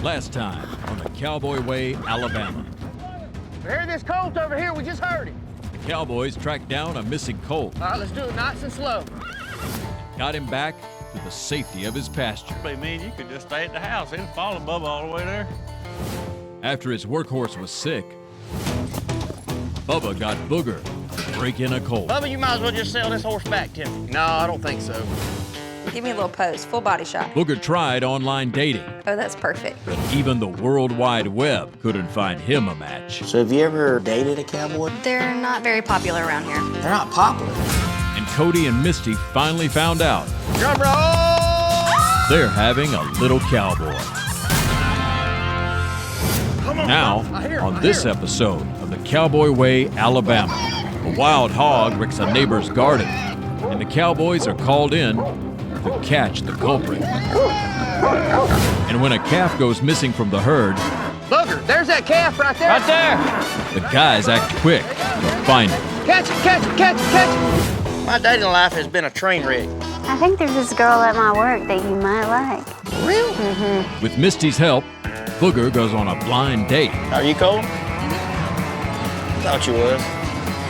Last time on the Cowboy Way, Alabama. We heard this colt over here. We just heard it. The Cowboys tracked down a missing colt. All right, let's do it nice and slow. Got him back to the safety of his pasture. I mean, you could just stay at the house. It'd follow Bubba all the way there. After his workhorse was sick, Bubba got Booger to break in a colt. Bubba, you might as well just sell this horse back to me. No, I don't think so. Give me a little pose, full body shot. Booger tried online dating, Oh, that's perfect. but even the World Wide Web couldn't find him a match. So have you ever dated a cowboy? They're not very popular around here. They're not popular. And Cody and Misty finally found out Drum roll! they're having a little cowboy. Now, on this episode of the Cowboy Way, Alabama, a wild hog wrecks a neighbor's garden, and the Cowboys are called in to catch the culprit. And when a calf goes missing from the herd, Booger, there's that calf right there. Right there! the guys act quick to find it. Catch it, catch it, catch it, catch it. My dating life has been a train wreck. I think there's this girl at my work that you might like. Really? Mm-hmm. With Misty's help, Booger goes on a blind date. Are you cold? Thought you was.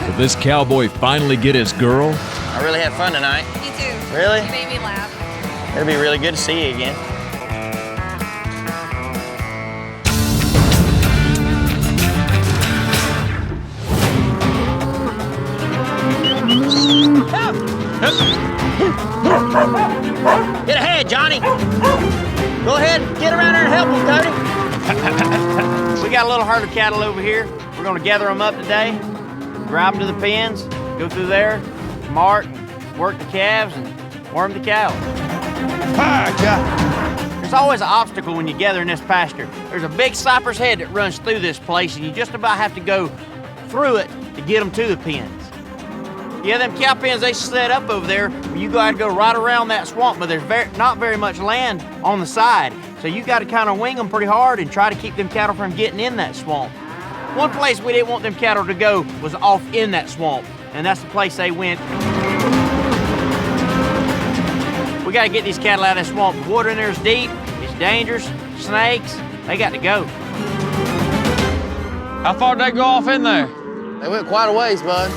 Will this cowboy finally get his girl? I really had fun tonight. You too. Really? You made me laugh. It'll be really good to see you again. Get ahead, Johnny. Go ahead, get around there and help him, Cody. We got a little herd of cattle over here. We're gonna gather them up today, drive them to the pens, go through there, mark, work the calves, and worm the cows. There's always an obstacle when you gather in this pasture. There's a big cypress head that runs through this place, and you just about have to go through it to get them to the pens. Yeah, them cow pens, they set up over there. You gotta go right around that swamp, but there's not very much land on the side. So you gotta kind of wing them pretty hard and try to keep them cattle from getting in that swamp. One place we didn't want them cattle to go was off in that swamp, and that's the place they went. We gotta get these cattle out of that swamp. The water in there is deep, it's dangerous, snakes, they got to go. How far did they go off in there? They went quite a ways, bud.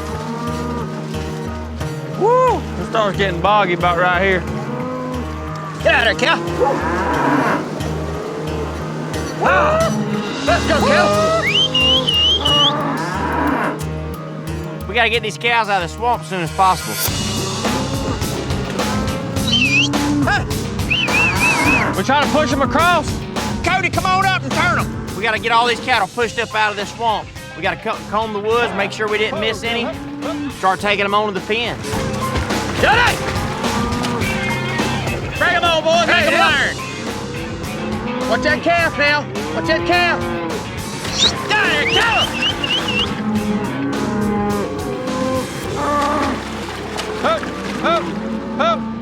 Woo! It starts getting boggy about right here. Get out of there, cow. Let's go, cow. We gotta get these cows out of the swamp as soon as possible. Hey! We're trying to push them across. Cody, come on up and turn them. We gotta get all these cattle pushed up out of this swamp. We gotta comb the woods, make sure we didn't miss any. Start taking them on to the pens. Johnny! Bring them on, boys. Make them learn. Watch that calf now. Watch that calf. Down there, kill him.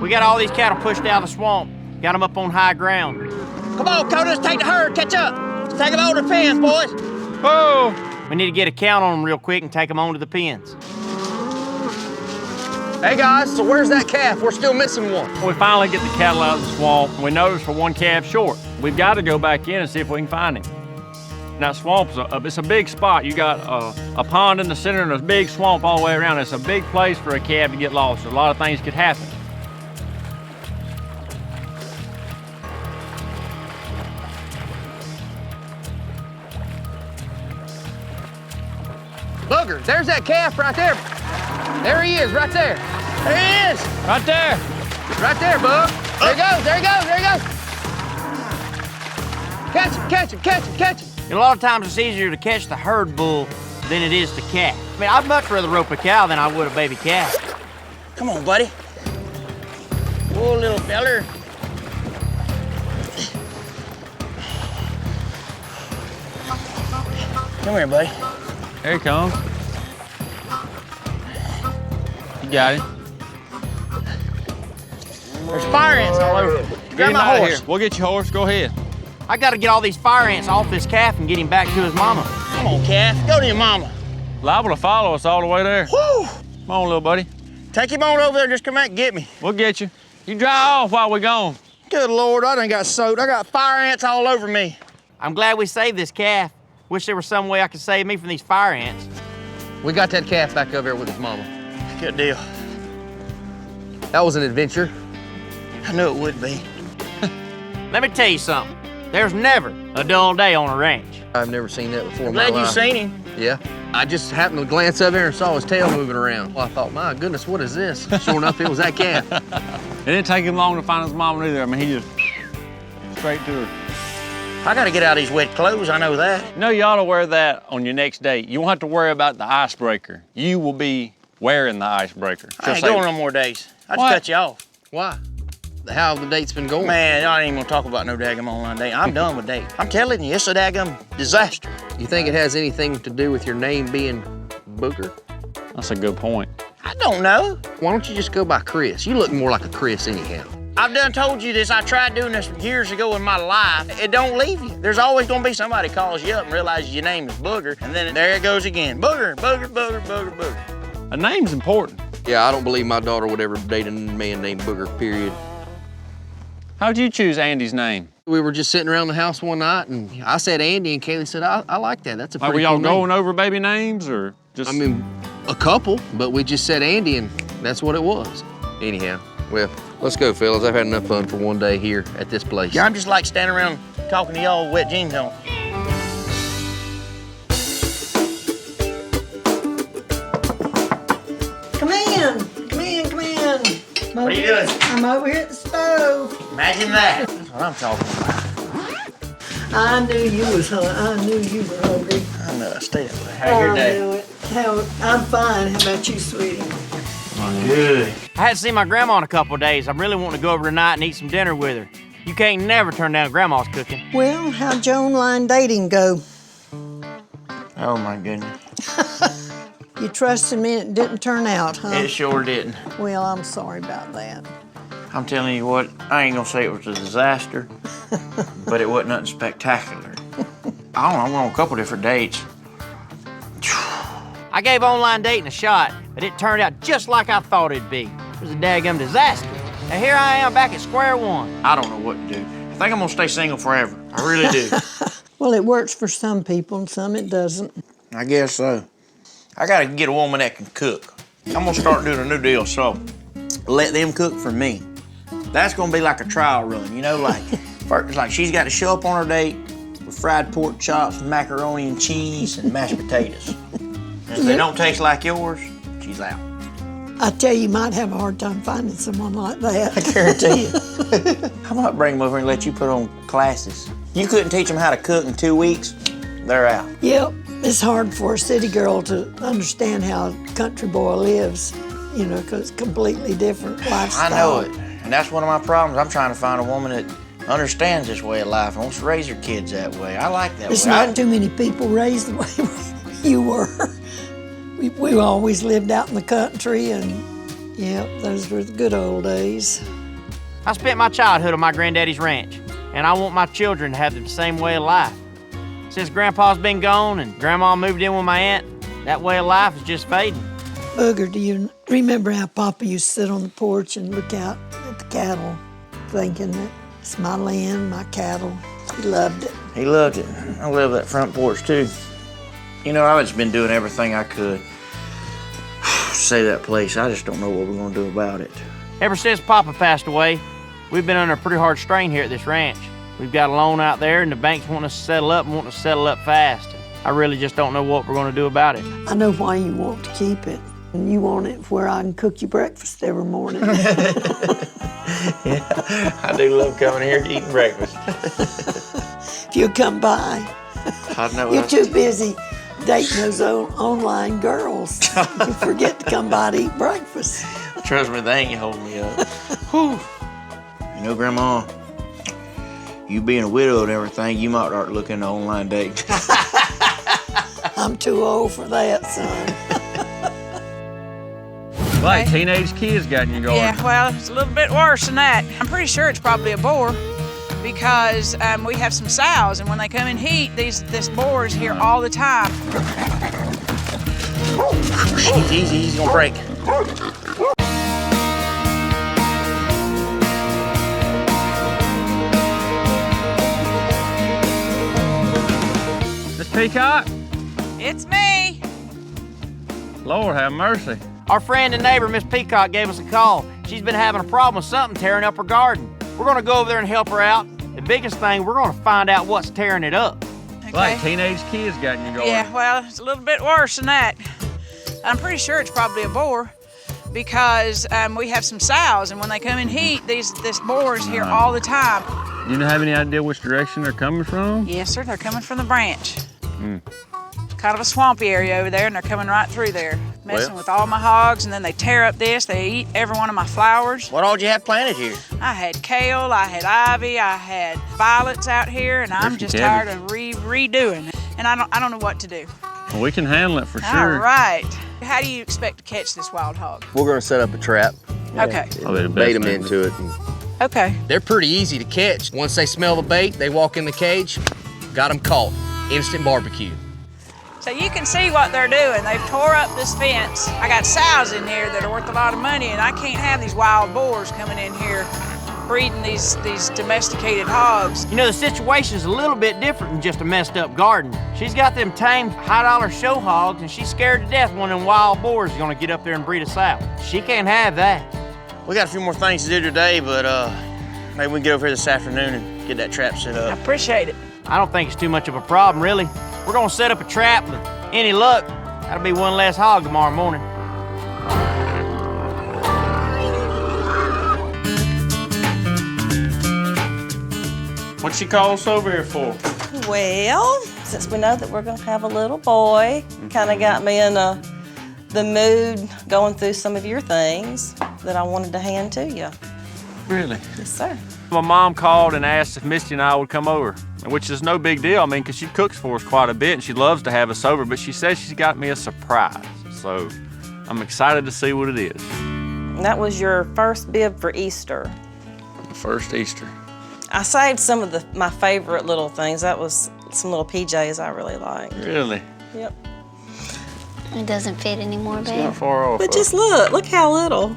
We got all these cattle pushed out of the swamp. Got them up on high ground. Come on, Cody, let's take the herd. Catch up. Let's take them over to the pens, boys. Whoa! We need to get a count on them real quick and take them on to the pens. Hey guys, so where's that calf? We're still missing one. We finally get the cattle out of the swamp, and we notice we're one calf short. We've got to go back in and see if we can find him. Now, swamp's it's a big spot. You got a pond in the center and a big swamp all the way around. It's a big place for a calf to get lost. A lot of things could happen. Booger, there's that calf right there. There he is, right there. There he is. Right there. Right there, Bug. There he goes, there he goes, there he goes. Catch him, catch him, catch him, catch him. And a lot of times it's easier to catch the herd bull than it is the calf. I mean, I'd much rather rope a cow than I would a baby calf. Come on, buddy. Whoa, little feller. Come here, buddy. Here he comes. You got him. There's fire ants all over. Get Grab him my out of horse. here. We'll get your horse. Go ahead. I gotta get all these fire ants off this calf and get him back to his mama. Come on, calf. Go to your mama. Liable to follow us all the way there. Woo! Come on, little buddy. Take him on over there. Just come back and get me. We'll get you. You dry off while we're gone. Good Lord, I done got soaked. I got fire ants all over me. I'm glad we saved this calf. Wish there was some way I could save me from these fire ants. We got that calf back over there with his mama. Good deal. That was an adventure. I knew it would be. Let me tell you something. There's never a dull day on a ranch. I've never seen that before in my Glad you life. seen him. Yeah. I just happened to glance over there and saw his tail moving around. Well, I thought, my goodness, what is this? Sure enough, it was that calf. It didn't take him long to find his mama either. I mean, he just straight to her. I gotta get out of these wet clothes, I know that. You know, you ought to wear that on your next date. You won't have to worry about the icebreaker. You will be wearing the icebreaker. I ain't going no more days. I just What? cut you off. Why? How have the dates been going? Man, I ain't even gonna talk about no daggum online date. I'm done with dating. I'm telling you, it's a daggum disaster. You think it has anything to do with your name being Booger? That's a good point. I don't know. Why don't you just go by Chris? You look more like a Chris anyhow. I've done told you this. I tried doing this years ago in my life. It don't leave you. There's always gonna be somebody calls you up and realizes your name is Booger, and then there it goes again. Booger, booger, booger, booger, booger. A name's important. Yeah, I don't believe my daughter would ever date a man named Booger, period. How'd you choose Andy's name? We were just sitting around the house one night, and I said Andy, and Kaylee said, I like that. That's a Like, pretty were y'all cool name. going over baby names, or just? I mean, a couple, but we just said Andy, and that's what it was. Anyhow, well, let's go, fellas. I've had enough fun for one day here at this place. Yeah, I'm just like standing around talking to y'all with wet jeans on. Come in, come in, come in. What are you doing? I'm over here at the stove. Imagine that. That's what I'm talking about. I knew you was hungry. I knew you were hungry. I know, stay that way. How's your I day? knew it. I'm fine. How about you, sweetie? Good. I hadn't seen my grandma in a couple of days. I'm really wanting to go over tonight and eat some dinner with her. You can't never turn down grandma's cooking. Well, how'd your online dating go? Oh my goodness. You trusted me and it didn't turn out, huh? It sure didn't. Well, I'm sorry about that. I'm telling you what, I ain't gonna say it was a disaster, but it wasn't nothing spectacular. I don't know, I went on a couple different dates. I gave online dating a shot, but it turned out just like I thought it'd be. It was a daggum disaster. And here I am back at square one. I don't know what to do. I think I'm gonna stay single forever. I really do. Well, it works for some people and some it doesn't. I guess so. I gotta get a woman that can cook. I'm gonna start doing a new deal, so let them cook for me. That's gonna be like a trial run, you know, like, first, like she's got to show up on her date with fried pork chops, macaroni and cheese, and mashed potatoes. And if they don't taste like yours, she's out. I tell you, you might have a hard time finding someone like that. I guarantee you. I might bring them over and let you put on classes. You couldn't teach them how to cook in 2 weeks, they're out. Yep, it's hard for a city girl to understand how a country boy lives, you know, because it's completely different lifestyle. I know it. And that's one of my problems. I'm trying to find a woman that understands this way of life and wants to raise her kids that way. I like that It's way. not too many people raised the way you were. We always lived out in the country, and yeah, those were the good old days. I spent my childhood on my granddaddy's ranch, and I want my children to have the same way of life. Since Grandpa's been gone and Grandma moved in with my aunt, that way of life is just fading. Booger, do you remember how Papa used to sit on the porch and look out at the cattle, thinking that it's my land, my cattle? He loved it. He loved it. I love that front porch, too. You know, I've just been doing everything I could to save that place. I just don't know what we're going to do about it. Ever since Papa passed away, we've been under a pretty hard strain here at this ranch. We've got a loan out there, and the bank's wanting us to settle up and wanting to settle up fast. I really just don't know what we're going to do about it. I know why you want to keep it. And you want it where I can cook you breakfast every morning. Yeah, I do love coming here and eating breakfast. If you'll come by. I know. You're too busy dating those online girls. You forget to come by to eat breakfast. Trust me, they ain't holding me up. Whew. You know, Grandma, you being a widow and everything, you might start looking at online dating. I'm too old for that, son. Like teenage kids got in your garden. Yeah, well, it's a little bit worse than that. I'm pretty sure it's probably a boar because we have some sows, and when they come in heat, this boar is here all the time. Easy, he's gonna break. Peacock? It's me. Lord have mercy. Our friend and neighbor, Miss Peacock, gave us a call. She's been having a problem with something tearing up her garden. We're gonna go over there and help her out. The biggest thing, we're gonna find out what's tearing it up. Okay. Like teenage kids got in your garden. Yeah, well, it's a little bit worse than that. I'm pretty sure it's probably a boar because we have some sows, and when they come in heat, this boar is here all the time. You don't have any idea which direction they're coming from? Yes, sir, they're coming from the branch. Kind of a swampy area over there, and they're coming right through there, messing with all my hogs, and then they tear up this. They eat every one of my flowers. What all did you have planted here? I had kale, I had ivy, I had violets out here, and I'm just tired of redoing it. And I don't know what to do. Well, we can handle it for All sure. right. How do you expect to catch this wild hog? We're gonna set up a trap. Okay. Probably the best Bait them thing. into it. Okay. They're pretty easy to catch. Once they smell the bait, they walk in the cage, got them caught. Instant barbecue. So you can see what they're doing. They've tore up this fence. I got sows in here that are worth a lot of money, and I can't have these wild boars coming in here breeding these domesticated hogs. You know, the situation's a little bit different than just a messed up garden. She's got them tamed high-dollar show hogs, and she's scared to death one of them wild boars is gonna get up there and breed a sow. She can't have that. We got a few more things to do today, but maybe we can get over here this afternoon and get that trap set I up. appreciate it. I don't think it's too much of a problem, really. We're gonna set up a trap. With any luck, that'll be one less hog tomorrow morning. What'd she call us over here for? Well, since we know that we're gonna have a little boy, kind of got me in the mood going through some of your things that I wanted to hand to you. Really? Yes, sir. My mom called and asked if Misty and I would come over, which is no big deal. I mean, because she cooks for us quite a bit and she loves to have us over, but she says she's got me a surprise. So I'm excited to see what it is. That was your first bib for Easter. First Easter. I saved some of my favorite little things. That was some little PJs I really liked. Really? Yep. It doesn't fit anymore, It's babe. not far off. But just look how little.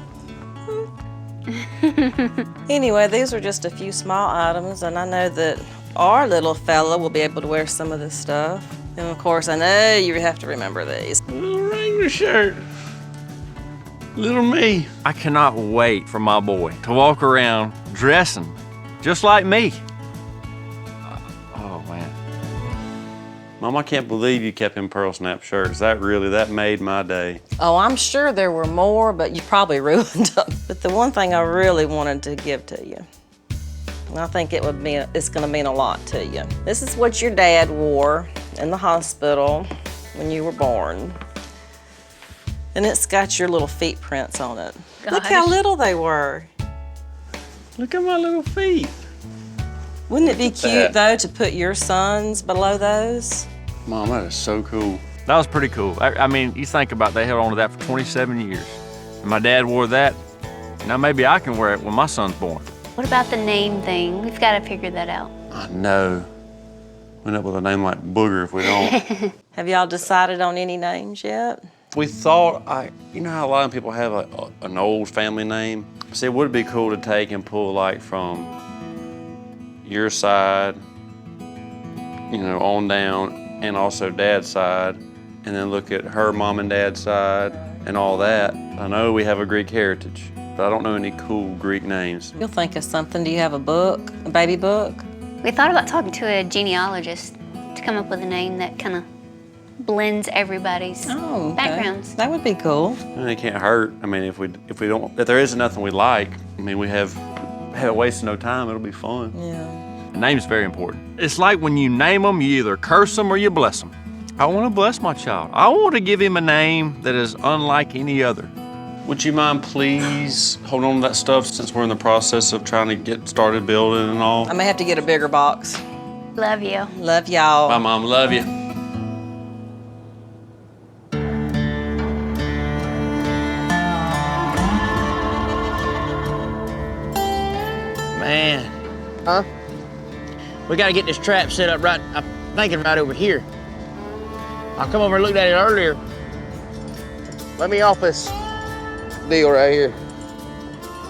Anyway, these are just a few small items, and I know that our little fella will be able to wear some of this stuff. And of course, I know you have to remember these. Little Wrangler shirt. Little me. I cannot wait for my boy to walk around dressing just like me. Oh, man. Mom, I can't believe you kept him pearl snap shirts. That made my day. Oh, I'm sure there were more, but you probably ruined them. But the one thing I really wanted to give to you, and I think it's gonna mean a lot to you. This is what your dad wore in the hospital when you were born. And it's got your little feet prints on it. Gosh. Look how little they were. Look at my little feet. Wouldn't it be cute, though, to put your sons below those? Mom, that is so cool. That was pretty cool. I mean, you think about it, they held on to that for 27 years. And my dad wore that. Now maybe I can wear it when my son's born. What about the name thing? We've got to figure that out. I know. We end up with a name like Booger if we don't. Have y'all decided on any names yet? We thought, you know how a lot of people have an old family name? See, it would be cool to take and pull like from your side, you know, on down, and also dad's side, and then look at her mom and dad's side and all that. I know we have a Greek heritage, but I don't know any cool Greek names. You'll think of something. Do you have a book, a baby book? We thought about talking to a genealogist to come up with a name that kind of blends everybody's backgrounds. That would be cool. And it can't hurt. I mean, if there isn't nothing we like, I mean, we have wasted no time. It'll be fun. Yeah. The name's very important. It's like when you name them, you either curse them or you bless them. I want to bless my child. I want to give him a name that is unlike any other. Would you mind please hold on to that stuff since we're in the process of trying to get started building and all? I may have to get a bigger box. Love you. Love y'all. Bye, Mom. Love you. Man. Huh? We gotta get this trap set up right, I'm thinking right over here. I come over and looked at it earlier. Let me off this deal right here.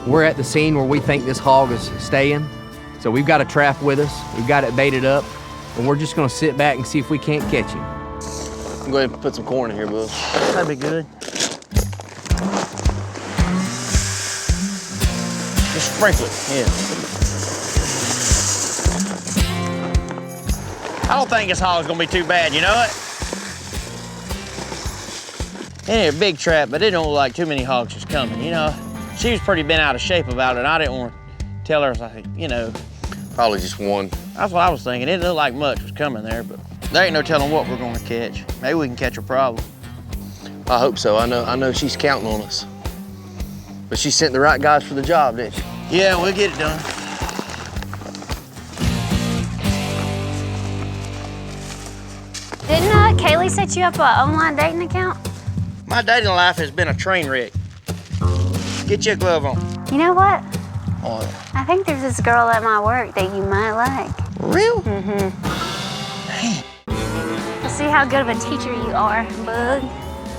We're at the scene where we think this hog is staying. So we've got a trap with us. We've got it baited up. and we're just gonna sit back and see if we can't catch him. Go ahead and put some corn in here, bud. That'd be good. Just sprinkle it, yeah. I don't think this hog's gonna be too bad, you know it? It ain't a big trap, but it don't look like too many hogs is coming, you know? She was pretty bent out of shape about it. I didn't want to tell her, like, you know. Probably just one. That's what I was thinking. It didn't look like much was coming there, but there ain't no telling what we're gonna catch. Maybe we can catch a problem. I hope so. I know she's counting on us. But she sent the right guys for the job, didn't she? Yeah, we'll get it done. Didn't Kaylee set you up an online dating account? My dating life has been a train wreck. Get your glove on. You know what? What? I think there's this girl at my work that you might like. Real? Mm-hmm. We'll see how good of a teacher you are, bug.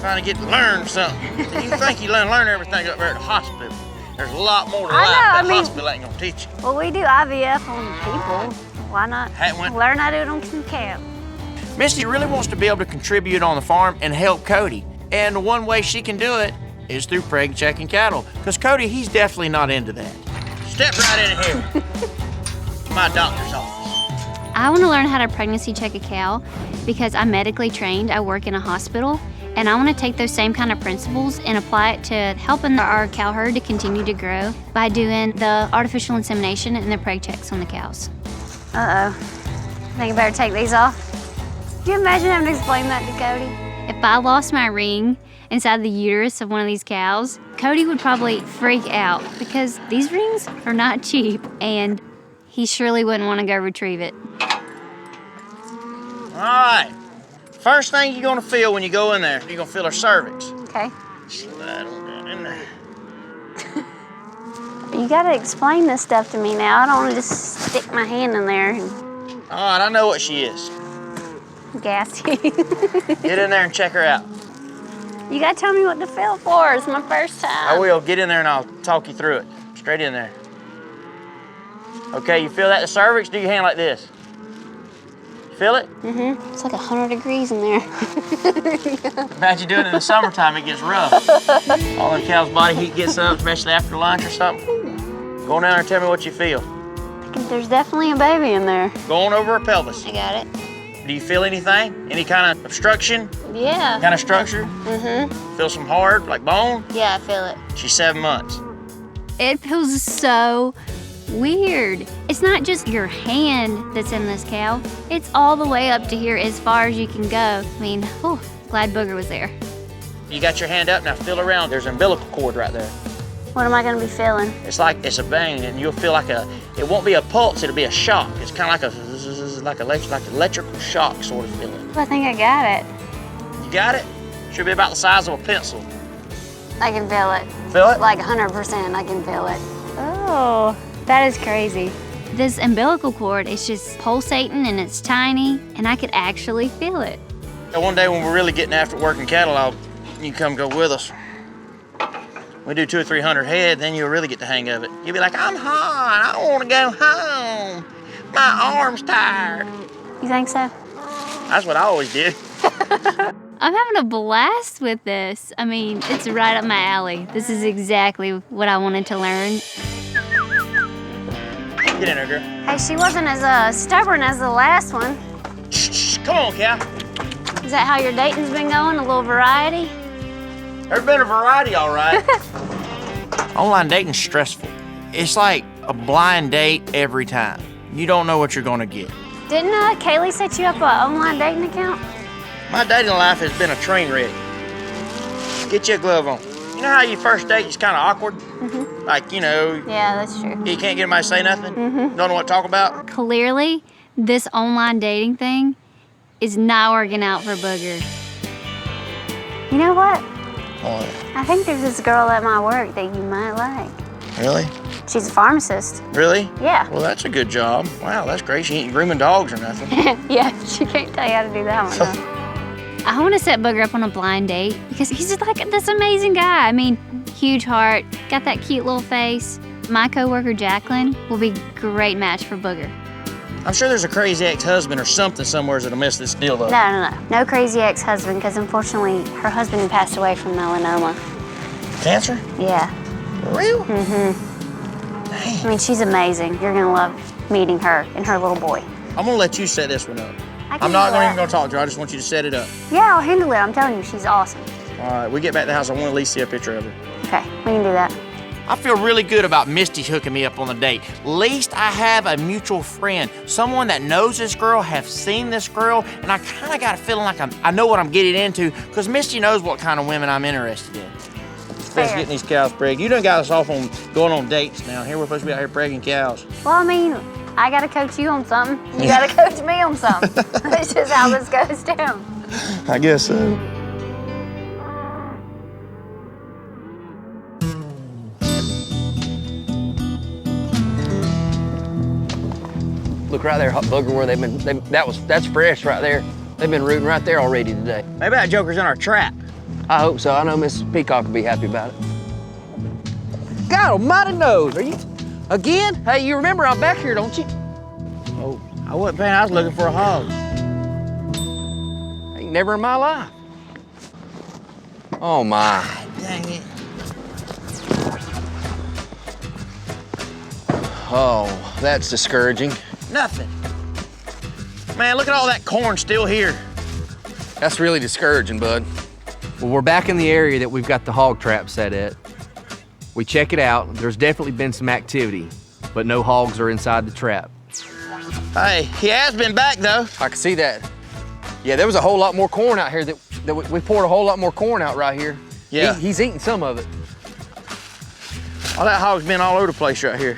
Trying to get to learn something. You think you learn everything up there at the hospital. There's a lot more to life that hospital ain't gonna teach you. Well, we do IVF on people. Why not learn how to do it on some camp? Misty really wants to be able to contribute on the farm and help Cody. And the one way she can do it is through preg checking cattle. Because Cody, he's definitely not into that. Step right in here. My doctor's office. I want to learn how to pregnancy check a cow because I'm medically trained. I work in a hospital. And I want to take those same kind of principles and apply it to helping our cow herd to continue to grow by doing the artificial insemination and the preg checks on the cows. Uh-oh. I think I better take these off. Can you imagine having to explain that to Cody? If I lost my ring inside the uterus of one of these cows, Cody would probably freak out because these rings are not cheap and he surely wouldn't want to go retrieve it. All right. First thing you're gonna feel when you go in there, you're gonna feel her cervix. Okay. Slide on down in there. You gotta explain this stuff to me now. I don't want to just stick my hand in there and All right, I know what she is. gas you. Get in there and check her out. You gotta tell me what to feel for. It's my first time. I will. Get in there and I'll talk you through it. Straight in there. Okay, you feel that, the cervix? Do your hand like this. Feel it? Mm-hmm. It's like 100 degrees in there. Imagine doing it in the summertime, it gets rough. All them cows' body heat gets up, especially after lunch or something. Go on down there and tell me what you feel. There's definitely a baby in there. Go on over her pelvis. I got it. Do you feel anything? Any kind of obstruction? Yeah. Kind of structure? Mm-hmm. Feel some hard, like bone? Yeah, I feel it. She's 7 months. It feels so weird. It's not just your hand that's in this cow. It's all the way up to here as far as you can go. I mean, whew, glad Booger was there. You got your hand up, now feel around. There's an umbilical cord right there. What am I gonna be feeling? It's like, it's a bang, and you'll feel like it won't be a pulse, it'll be a shock. It's kind of like an electrical shock sort of feeling. I think I got it. You got it? Should be about the size of a pencil. I can feel it. Feel it? Like 100%, I can feel it. Oh, that is crazy. This umbilical cord is just pulsating and it's tiny, and I could actually feel it. So one day when we're really getting after working cattle, you can come go with us. We do 200 or 300 head, then you'll really get the hang of it. You'll be like, I'm hot, I don't want to go home. My arm's tired. You think so? That's what I always did. I'm having a blast with this. I mean, it's right up my alley. This is exactly what I wanted to learn. Get in there, girl. Hey, she wasn't as stubborn as the last one. Shh, come on, cow. Is that how your dating's been going? A little variety? There's been a variety, all right. Online dating's stressful. It's like a blind date every time. You don't know what you're gonna get. Didn't Kaylee set you up an online dating account? My dating life has been a train wreck. Get your glove on. You know how your first date is kind of awkward? Mm-hmm. Like, you know. Yeah, that's true. You can't get anybody to say nothing? Mm-hmm. Don't know what to talk about? Clearly, this online dating thing is not working out for Booger. You know what? What? I think there's this girl at my work that you might like. Really? She's a pharmacist. Really? Yeah. Well, that's a good job. Wow, that's great. She ain't grooming dogs or nothing. Yeah, she can't tell you how to do that one, huh? I want to set Booger up on a blind date because he's just like this amazing guy. I mean, huge heart, got that cute little face. My coworker Jacqueline will be a great match for Booger. I'm sure there's a crazy ex-husband or something somewhere that'll mess this deal up. No crazy ex-husband, because unfortunately her husband had passed away from melanoma. Cancer? Yeah. For real? I mean, she's amazing. You're gonna love meeting her and her little boy. I'm gonna let you set this one up. I'm not even gonna talk to her. I just want you to set it up. Yeah, I'll handle it. I'm telling you, she's awesome. All right, we get back to the house. I want to at least see a picture of her. Okay, we can do that. I feel really good about Misty hooking me up on the date. Least I have a mutual friend, someone that knows this girl, have seen this girl, and I kind of got a feeling like I know what I'm getting into, because Misty knows what kind of women I'm interested in. Let's getting these cows pregged. You done got us off on going on dates now. Here we're supposed to be out here pregging cows. Well, I mean, I gotta coach you on something. You gotta coach me on something. That's just how this goes down. I guess so. Look right there, Booger, where that's fresh right there. They've been rooting right there already today. Maybe that joker's in our trap. I hope so. I know Mrs. Peacock will be happy about it. God almighty knows. Are you, again? Hey, you remember I'm back here, don't you? Oh, I wasn't paying. I was looking for a hog. Ain't never in my life. Oh, my. Dang it. Oh, that's discouraging. Nothing. Man, look at all that corn still here. That's really discouraging, bud. Well, we're back in the area that we've got the hog trap set at. We check it out. There's definitely been some activity, but no hogs are inside the trap. Hey, he has been back, though. I can see that. Yeah, there was a whole lot more corn out here that we poured a whole lot more corn out right here. Yeah. He's eating some of it. All that hog's been all over the place right here.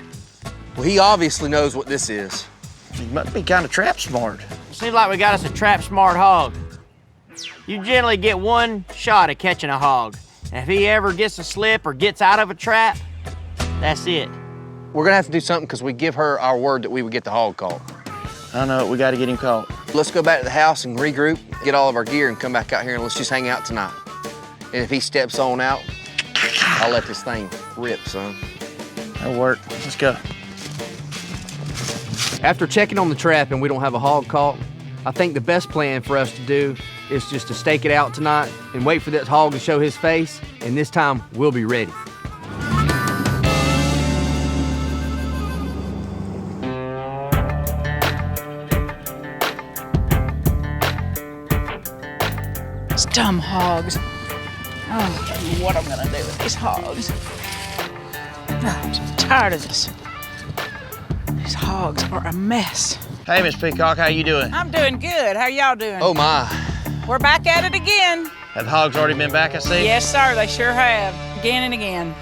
Well, he obviously knows what this is. He must be kind of trap smart. Seems like we got us a trap smart hog. You generally get one shot at catching a hog. And if he ever gets a slip or gets out of a trap, that's it. We're gonna have to do something because we give her our word that we would get the hog caught. I know it. We got to get him caught. Let's go back to the house and regroup, get all of our gear, and come back out here and let's just hang out tonight. And if he steps on out, I'll let this thing rip, son. That'll work. Let's go. After checking on the trap and we don't have a hog caught, I think the best plan for us to do is just to stake it out tonight and wait for that hog to show his face, and this time we'll be ready. These dumb hogs. Oh, I don't know what I'm gonna do with these hogs. I'm so tired of this. These hogs are a mess. Hey, Miss Peacock, how you doing? I'm doing good. How y'all doing? Oh, my. We're back at it again. Have the hogs already been back, I see? Yes, sir. They sure have. Again and again.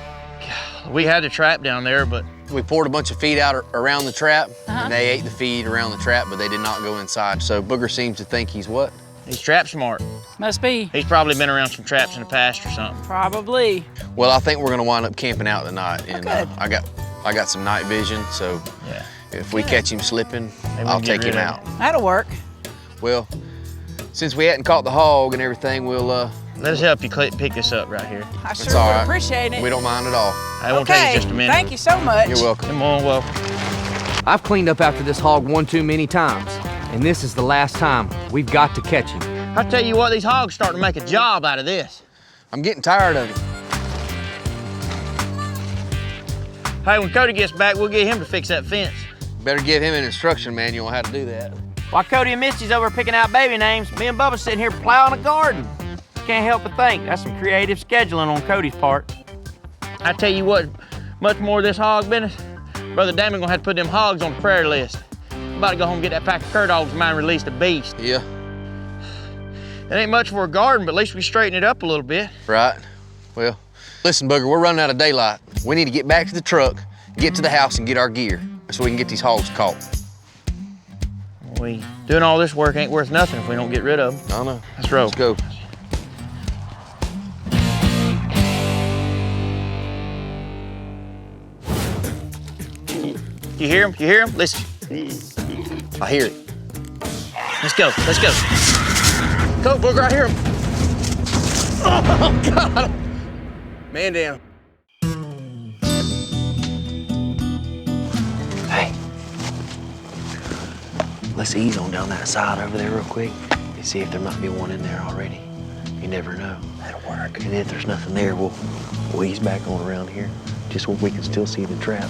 We had the trap down there, but... We poured a bunch of feed out around the trap, and they ate the feed around the trap, but they did not go inside. So Booger seems to think he's what? He's trap smart. Must be. He's probably been around some traps in the past or something. Probably. Well, I think we're gonna wind up camping out tonight, and good. I got some night vision, so Yeah. if we catch him slipping, Maybe I'll we can take get him rid of out. That'll work. Well, since we hadn't caught the hog and everything, we'll Let us help you pick this up right here. I It's sure all would right. appreciate it. we don't mind at all. I won't okay. take just a minute. Thank you so much. You're welcome. Come on, well. I've cleaned up after this hog one too many times, and this is the last time. We've got to catch him. I tell you what, these hogs starting to make a job out of this. I'm getting tired of it. Hey, when Cody gets back, we'll get him to fix that fence. Better give him an instruction manual on how to do that. While Cody and Misty's over picking out baby names, me and Bubba's sitting here plowing a garden. Can't help but think that's some creative scheduling on Cody's part. I tell you what, much more of this hog business, Brother Damon gonna have to put them hogs on the prayer list. I'm about to go home and get that pack of cur dogs of mine released a beast. Yeah. It ain't much for a garden, but at least we straighten it up a little bit. Right. Well, listen, Booger, we're running out of daylight. We need to get back to the truck, get to the house, and get our gear so we can get these hogs caught. We doing all this work ain't worth nothing if we don't get rid of them. I know. Let's roll. Let's go. You hear him? You hear him? Listen. I hear it. Let's go. Let's go. Go, Booger, I hear him. Oh, God. Man down. Hey. Let's ease on down that side over there real quick and see if there might be one in there already. You never know. That'll work. And if there's nothing there, we'll ease back on around here, just where we can still see the trap.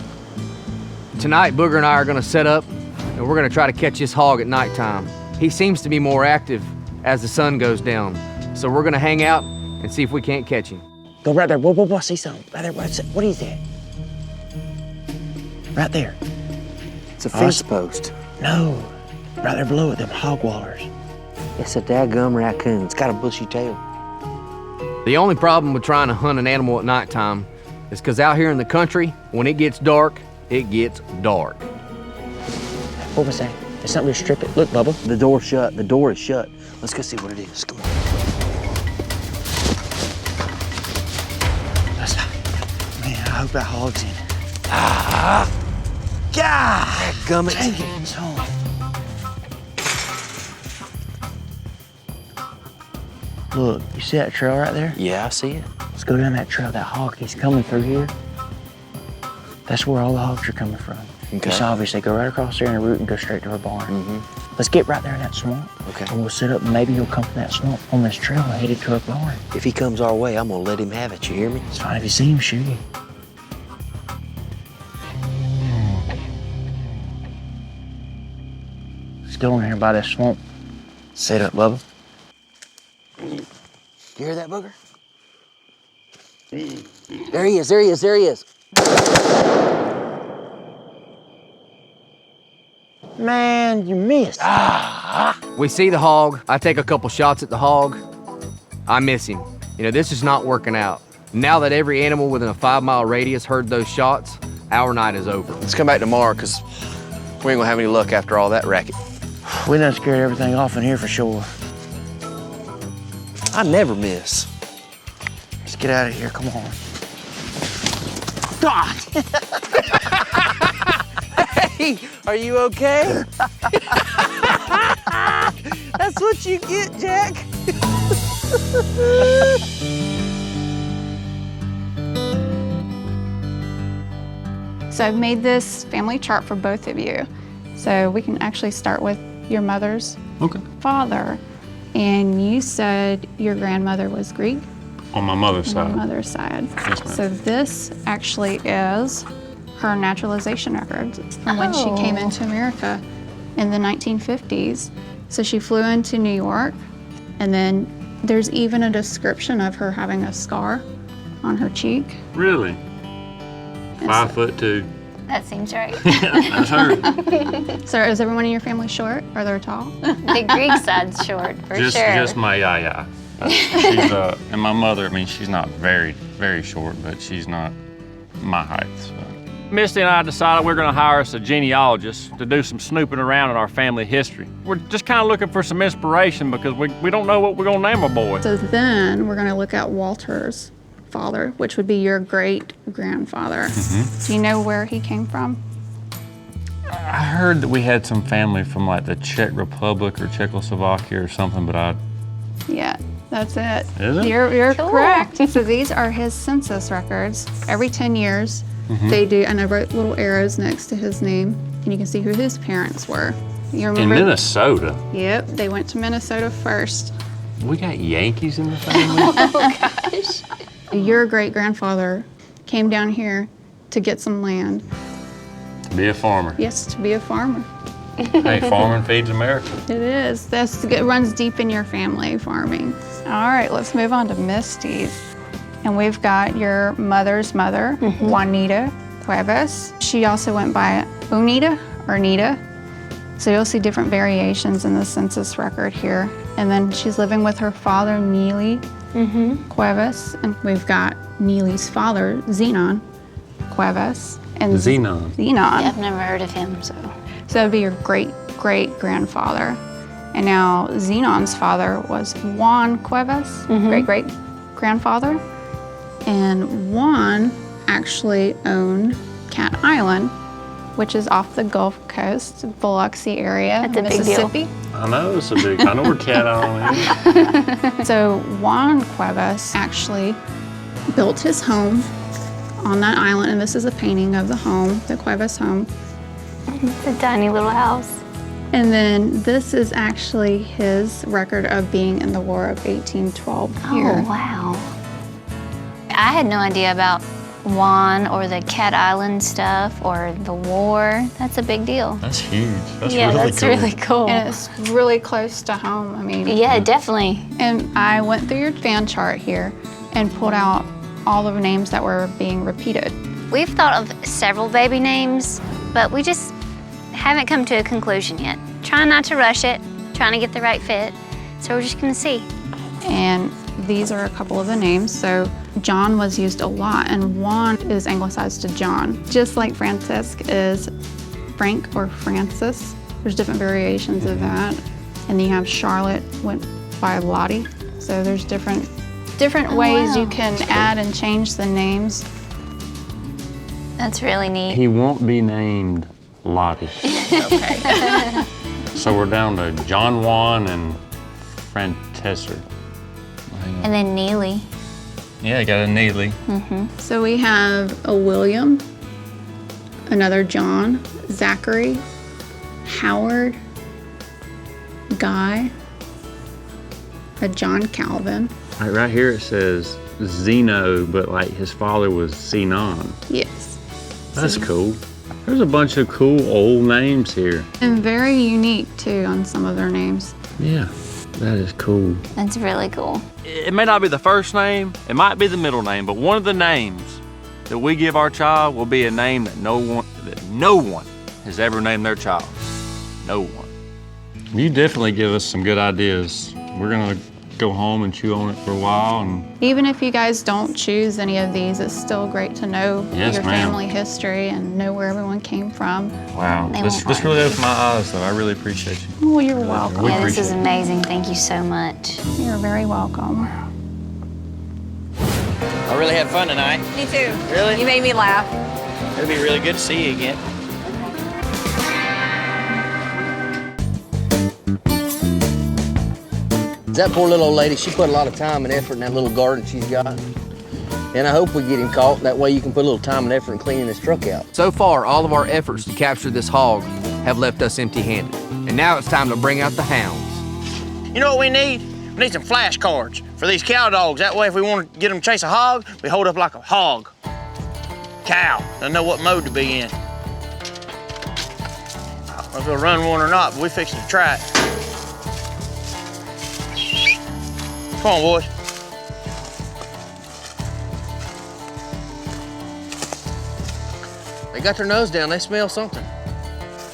Tonight, Booger and I are gonna set up, and we're gonna try to catch this hog at nighttime. He seems to be more active as the sun goes down, so we're gonna hang out and see if we can't catch him. Go right there. Whoa, I see something. Right there. What is that? Right there. It's a fence post. No. Right there below it, them hog wallers. It's a daggum raccoon. It's got a bushy tail. The only problem with trying to hunt an animal at nighttime is because out here in the country, when it gets dark, it gets dark. What was that? There's something to strip it. Look, Bubba. The door's shut. The door is shut. Let's go see what it is. Come on. Man, I hope that hog's in it. Ah! God! Gummit. Dang it. It's home. Look, you see that trail right there? Yeah, I see it. Let's go down that trail. That hog, he's coming through here. That's where all the hogs are coming from. Okay. It's obvious. They go right across there in a route and go straight to her barn. Mm-hmm. Let's get right there in that swamp. Okay. And we'll sit up and maybe he'll come from that swamp on this trail and headed to her barn. If he comes our way, I'm gonna let him have it. You hear me? It's fine if you see him, shoot him. Let's go in here by that swamp. Sit up, Bubba. You hear that, Booger? There he is, there he is, there he is. Man, you missed. We see the hog. I take a couple shots at the hog. I miss him. You know, this is not working out. Now that every animal within a 5-mile radius heard those shots, our night is over. Let's come back tomorrow, because we ain't gonna have any luck after all that racket. We done scared everything off in here for sure. I never miss. Let's get out of here, come on. God! Hey, are you okay? That's what you get, Jack. So I've made this family chart for both of you. So we can actually start with your mother's father. And you said your grandmother was Greek? On my mother's side. On my mother's side. Yes, ma'am. So this actually is her naturalization records from when she came into America in the 1950s. So she flew into New York, and then there's even a description of her having a scar on her cheek. Really? 5'2". That seems right. That's her. So is everyone in your family short? Are they tall? The Greek side's short, for sure. Just my yaya. She's, and my mother, I mean, she's not very, very short, but she's not my height. So. Misty and I decided we're gonna hire us a genealogist to do some snooping around in our family history. We're just kind of looking for some inspiration because we don't know what we're gonna name our boy. So then we're gonna look at Walter's father, which would be your great-grandfather. Do you know where he came from? I heard that we had some family from like the Czech Republic or Czechoslovakia or something, but Yeah, that's it. Is it? You're Cool. correct. So these are his census records. Every 10 years, they do, and I wrote little arrows next to his name, and you can see who his parents were. You remember? in Minnesota. Yep, they went to Minnesota first. We got Yankees in the family? Oh, gosh. Your great-grandfather came down here to get some land. To be a farmer. Yes, to be a farmer. Hey, farming feeds America. It is. It runs deep in your family, farming. All right, let's move on to Misty's. And we've got your mother's mother, Juanita Cuevas. She also went by Onita or Nita. So you'll see different variations in the census record here. And then she's living with her father, Neely Cuevas. And we've got Neely's father, Zenon Cuevas. And Zenon. Zenon. Yeah, I've never heard of him, so. So that would be your great-great-grandfather. And now Zenon's father was Juan Cuevas, great-great-grandfather. And Juan actually owned Cat Island, which is off the Gulf Coast, Biloxi area, That's a big deal. Mississippi. I know it's a big, I know where Cat Island is. So Juan Cuevas actually built his home on that island, and this is a painting of the home, the Cuevas home. It's a tiny little house. And then this is actually his record of being in the War of 1812 here. Oh, wow. I had no idea about Juan or the Cat Island stuff or the war. That's a big deal. That's huge. That's really cool. And it's really close to home. I mean, yeah, definitely. And I went through your fan chart here and pulled out all of the names that were being repeated. We've thought of several baby names, but we just haven't come to a conclusion yet. Trying not to rush it, trying to get the right fit. So we're just gonna see. And these are a couple of the names. So John was used a lot, and Juan is anglicized to John. Just like Francisc is Frank or Francis. There's different variations of that. And then you have Charlotte went by Lottie. So there's different ways you can add and change the names. That's really neat. He won't be named Lottie. Okay. So we're down to John Juan and Francesca. And then Neely. Yeah, I got a Neely. So we have a William, another John, Zachary, Howard, Guy, a John Calvin. Right here it says Zeno, but like his father was Zenon. Yes. That's cool. There's a bunch of cool old names here. And very unique too on some of their names. Yeah, that is cool. That's really cool. It may not be the first name, it might be the middle name, but one of the names that we give our child will be a name that no one has ever named their child. No one. You definitely give us some good ideas. We're gonna go home and chew on it for a while. And Even if you guys don't choose any of these, it's still great to know Yes, your ma'am. family history and know where everyone came from. wow, this really opened my eyes, though. I really appreciate you. Well, you're welcome. We Yeah, this is appreciate it. amazing. Thank you so much. You're very welcome. I really had fun tonight. Me too. Really? You made me laugh. It'll be really good to see you again. That poor little old lady, she put a lot of time and effort in that little garden she's got. And I hope we get him caught. That way you can put a little time and effort in cleaning this truck out. So far, all of our efforts to capture this hog have left us empty-handed. And now it's time to bring out the hounds. You know what we need? We need some flashcards for these cow dogs. That way if we want to get them to chase a hog, we hold up like a hog. Cow. They'll know what mode to be in. I don't know if they'll run one or not, but we fixing to try it. Come on, boys. They got their nose down, they smell something.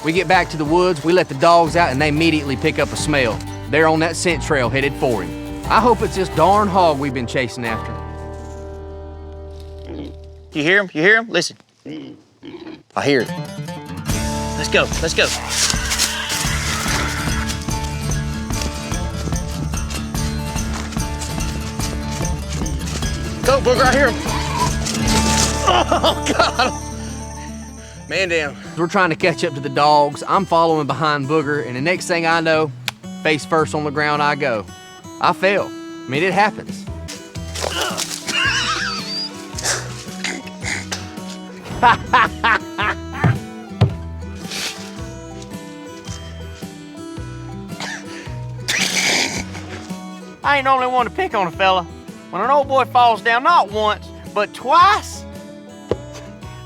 We get back to the woods, we let the dogs out, and they immediately pick up a smell. They're on that scent trail headed for him. I hope it's this darn hog we've been chasing after. You hear him? You hear him? Listen. I hear it. Let's go. Let's go. Go, Booger. I hear him. Oh, God. Man down. We're trying to catch up to the dogs. I'm following behind Booger, and the next thing I know, face first on the ground I go. I fell. I mean, it happens. I ain't normally one to pick on a fella. When an old boy falls down, not once, but twice,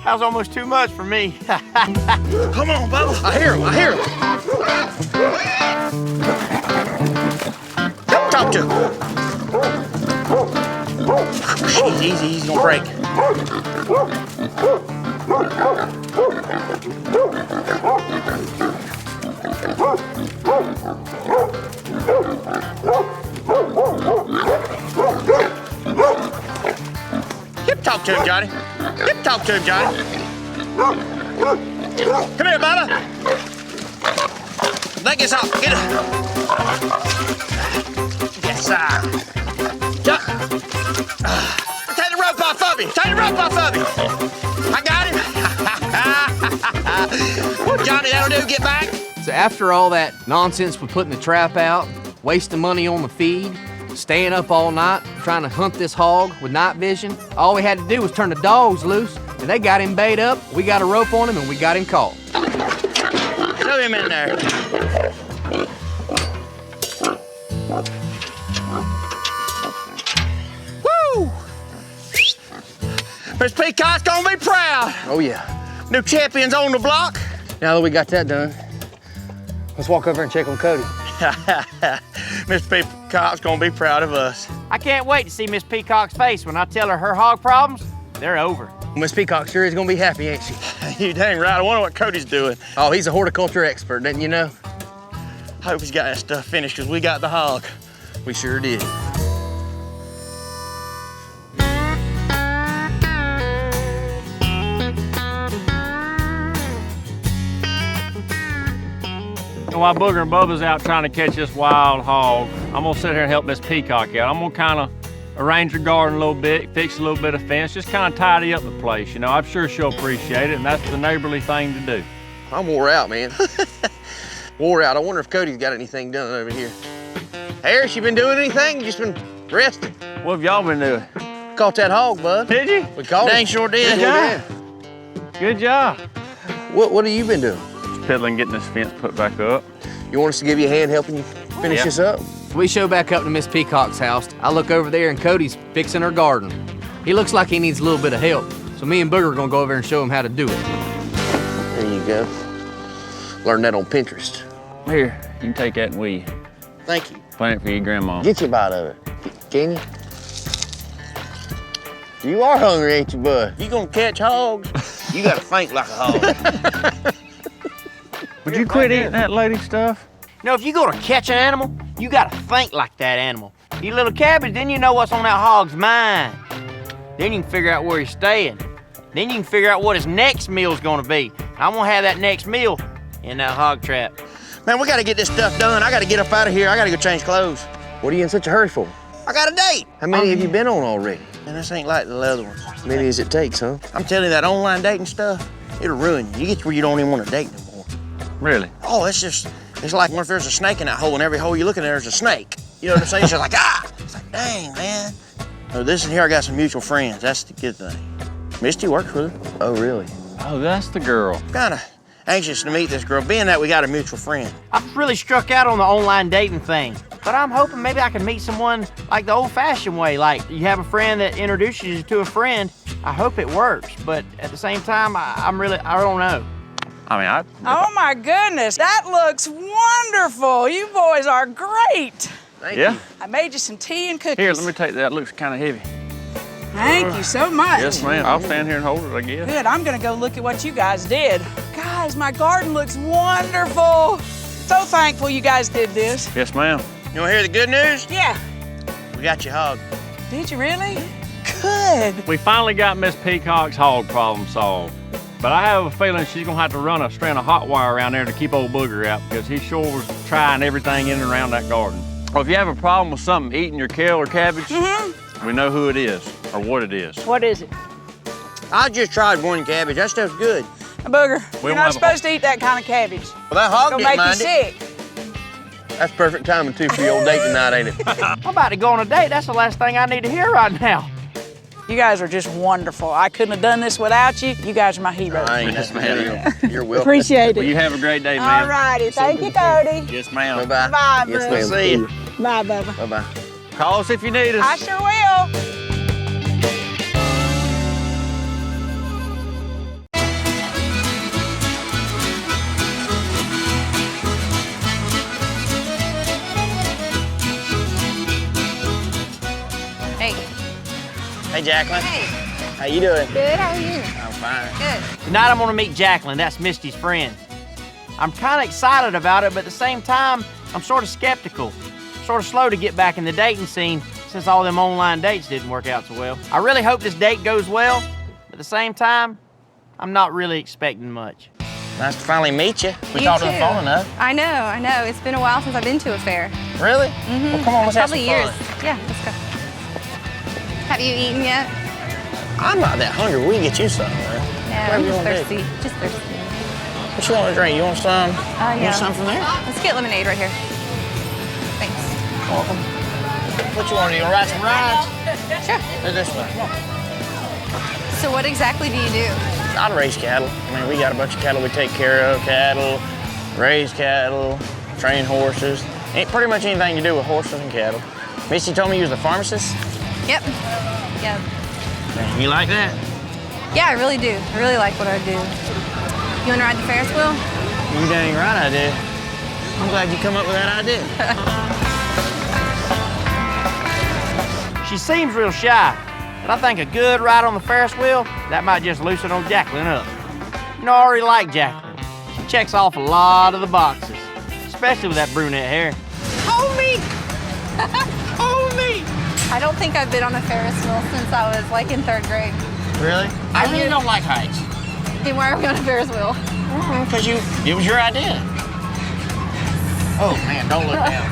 that was almost too much for me. Come on, Bubba. I hear him. I hear him. Talk to him. Easy, easy. He's gonna break. Yep, talk to him, Johnny. Yep, talk to him, Johnny. Come here, Bubba. That gets off. Get it. Yes, sir. Take the rope off of me. Take the rope off of me. I got him. Well, Johnny, that'll do. Get back. So after all that nonsense with putting the trap out, wasting money on the feed, staying up all night, trying to hunt this hog with night vision, all we had to do was turn the dogs loose, and they got him bait up, we got a rope on him, and we got him caught. You know Shove him in there. Woo! Miss Peacock's gonna be proud. Oh, yeah. New champions on the block. Now that we got that done, let's walk over and check on Cody. Miss Peacock's gonna be proud of us. I can't wait to see Miss Peacock's face when I tell her hog problems, they're over. Miss Peacock sure is gonna be happy, ain't she? You dang right. I wonder what Cody's doing. Oh, he's a horticulture expert, didn't you know? I hope he's got that stuff finished because we got the hog. We sure did. While Booger and Bubba's out trying to catch this wild hog, I'm gonna sit here and help Miss Peacock out. I'm gonna kind of arrange her garden a little bit, fix a little bit of fence, just kind of tidy up the place. You know, I'm sure she'll appreciate it, and that's the neighborly thing to do. I'm wore out, man. Wore out. I wonder if Cody's got anything done over here. Harris, you been doing anything? You just been resting? What have y'all been doing? Caught that hog, bud. Did you? We caught Dang it. sure did. Good job. Good job. What have you been doing? Just piddling, getting this fence put back up. You want us to give you a hand helping you finish this up? We show back up to Miss Peacock's house. I look over there and Cody's fixing her garden. He looks like he needs a little bit of help. So me and Booger are gonna go over there and show him how to do it. There you go. Learn that on Pinterest. Here, you can take that and weed. Thank you. Plant it for your grandma. Get you a bite of it. Can you? You are hungry, ain't you, bud? You gonna catch hogs? You gotta think like a hog. Would you quit eating that lady stuff? You know, if you're gonna catch an animal, you gotta think like that animal. Eat a little cabbage, then you know what's on that hog's mind. Then you can figure out where he's staying. Then you can figure out what his next meal's gonna be. I'm gonna have that next meal in that hog trap. Man, we gotta get this stuff done. I gotta get up out of here. I gotta go change clothes. What are you in such a hurry for? I got a date. How many have you been on already? And this ain't like the other ones. As many as it takes, huh? I'm telling you, that online dating stuff, it'll ruin you. You get to where you don't even want to date no more. Really? Oh, it's like if there's a snake in that hole, and every hole you look in there's a snake. You know what I'm saying? It's just like, ah! It's like, dang, man. So this is here, I got some mutual friends. That's the good thing. Misty works with her. Oh, really? Oh, that's the girl. Kinda anxious to meet this girl, being that we got a mutual friend. I've really struck out on the online dating thing, but I'm hoping maybe I can meet someone like the old-fashioned way, like you have a friend that introduces you to a friend. I hope it works, but at the same time, I don't know. I mean, Oh my goodness, that looks wonderful. You boys are great. Thank Yeah? you. I made you some tea and cookies. Here, let me take that. It looks kind of heavy. Thank you so much. Yes, ma'am. I'll stand here and hold it, I guess. Good, I'm gonna go look at what you guys did. Guys, my garden looks wonderful. So thankful you guys did this. Yes, ma'am. You wanna hear the good news? Yeah. We got your hog. Did you really? Good. We finally got Miss Peacock's hog problem solved. But I have a feeling she's gonna have to run a strand of hot wire around there to keep old Booger out because he sure was trying everything in and around that garden. Well, if you have a problem with something eating your kale or cabbage, we know who it is or what it is. What is it? I just tried one cabbage. That stuff's good. A booger. We You're don't not have a supposed to eat that kind of cabbage. Well, that hog It'll didn't make you mind it. sick. That's perfect timing, too, for your old date tonight, ain't it? I'm about to go on a date. That's the last thing I need to hear right now. You guys are just wonderful. I couldn't have done this without you. You guys are my heroes. I ain't Yes, ma'am. You're welcome. Appreciate Well, it. you have a great day, All ma'am. righty. Thank you, Cody. Yes, ma'am. Bye-bye. Bye, Yes, bro. ma'am. See you. Bye, Bubba. Bye-bye. Call us if you need us. I sure will. Hey. Hey, Jacqueline. Hey. How you doing? Good, how are you? I'm fine. Good. Tonight I'm gonna meet Jacqueline. That's Misty's friend. I'm kind of excited about it, but at the same time, I'm sort of skeptical. Sort of slow to get back in the dating scene since all them online dates didn't work out so well. I really hope this date goes well, but at the same time, I'm not really expecting much. Nice to finally meet you. We You talked on the too. phone enough. I know. It's been a while since I've been to a fair. Really? Mm-hmm. Well, come on, let's have some Probably fun. years. Yeah, let's go. Have you eaten yet? I'm not that hungry. We can get you some, man. No, Whatever I'm you just wanna do. thirsty. Just thirsty. What you want to drink? You want some? You Yeah. want some from there? Let's get lemonade right here. Thanks. Welcome. What you want to do? You want to ride some rides? Sure. Go this way. Come on. So what exactly do you do? I raise cattle. I mean, we got a bunch of cattle we take care of. Cattle, raise cattle, train horses. Ain't pretty much anything to do with horses and cattle. Misty told me you was a pharmacist? Yep. Yep. Man, you like that? Yeah, I really do. I really like what I do. You want to ride the Ferris wheel? You dang right I do. I'm glad you come up with that idea. She seems real shy, but I think a good ride on the Ferris wheel, that might just loosen old Jacqueline up. You know, I already like Jacqueline. She checks off a lot of the boxes, especially with that brunette hair. Hold me! Hold me! I don't think I've been on a Ferris wheel since I was like in 3rd grade. Really? I really don't like heights. Then why are we on a Ferris wheel? Because it was your idea. Oh man, don't look down.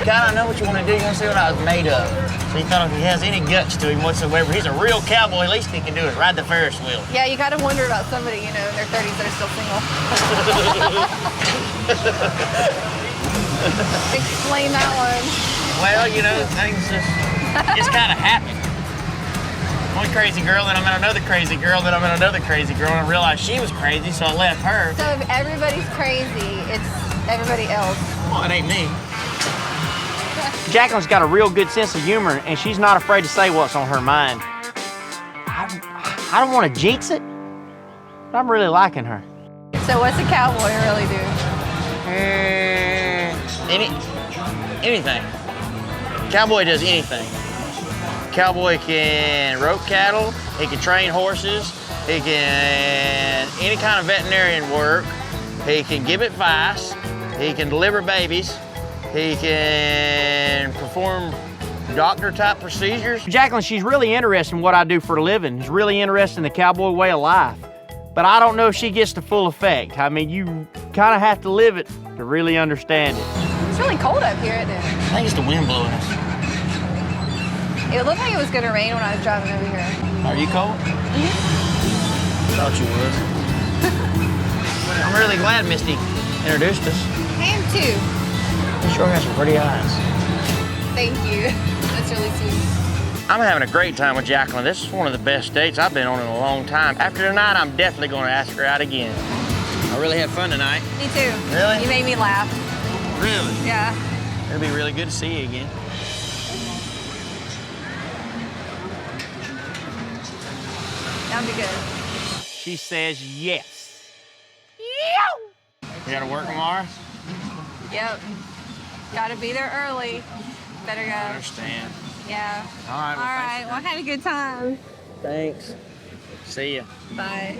God, I know what you want to do. You want to see what I was made of. So he thought if he has any guts to him whatsoever, he's a real cowboy. Least he can do is ride the Ferris wheel. Yeah, you gotta wonder about somebody, you know, in their 30s that are still single. Explain that one. Well, you know, things just kind of happen. One crazy girl, then I met another crazy girl, then I met another crazy girl, and I realized she was crazy, so I left her. So if everybody's crazy, it's everybody else. Well, it ain't me. Jacqueline's got a real good sense of humor, and she's not afraid to say what's on her mind. I don't want to jinx it, but I'm really liking her. So what's a cowboy really do? Anything. Cowboy does anything. Cowboy can rope cattle, he can train horses, he can any kind of veterinarian work, he can give advice, he can deliver babies, he can perform doctor-type procedures. Jacqueline, she's really interested in what I do for a living. She's really interested in the cowboy way of life. But I don't know if she gets the full effect. I mean, you kind of have to live it to really understand it. It's really cold up here, isn't it? I think it's the wind blowing us. It looked like it was gonna rain when I was driving over here. Are you cold? Thought you would. I'm really glad Misty introduced us. I am too. You sure has some pretty eyes. Thank you. That's really sweet. I'm having a great time with Jacqueline. This is one of the best dates I've been on in a long time. After tonight, I'm definitely going to ask her out again. I really had fun tonight. Me too. Really? You made me laugh. Really? Yeah. It'll be really good to see you again. That'd be good. She says yes. You got to work tomorrow? Yep. Gotta be there early. Better go. I understand. Yeah. All right. Well, All right. Well, I had a good time. Thanks. See ya. Bye.